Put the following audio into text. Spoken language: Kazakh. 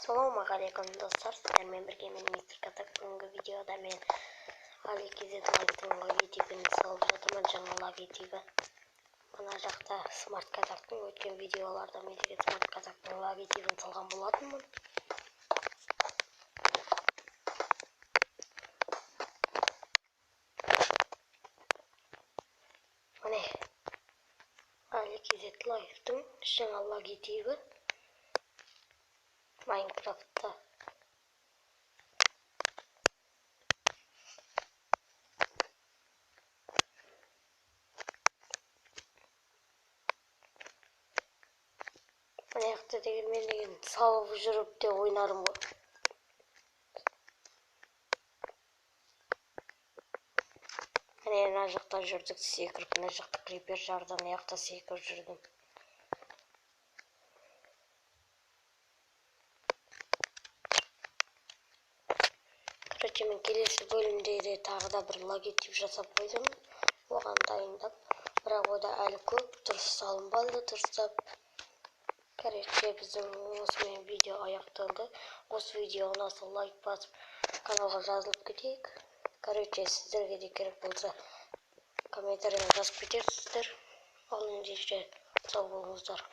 Assalamualaikum достар, сіздермен бірге мен мистер Катак. Бүгінгі видеода мен Аликизет лайфтың логотипін салып жатырмын, жаңа логотипі. Мына жақта смарт Катактың өткен видеоларда мен деген смарт Катактың логотипін салған болатынмын. Міне Аликизет лайфтың жаңа логотипі Майнкрафтта. Аяқта деген мен деген салып жүріп те ойнарым ғой. Міне мына жақта жүрдік секіріп, мына жақта крипер жардан аяқта секіріп жүрдім. Короче, мен келесі бөлімде де тағы да бір логотип жасап қойдым. Оған дайындап, бірақ ода әлі көп дұрыс салынбады, дұрыстап. Короче, біздің осымен видео аяқталды. Осы видео ұнаса лайк басып, каналға жазылып кетейік. Короче, сіздерге де керек болса, комментарияға жазып кетесіздер. Ал ендеше сау болыңыздар.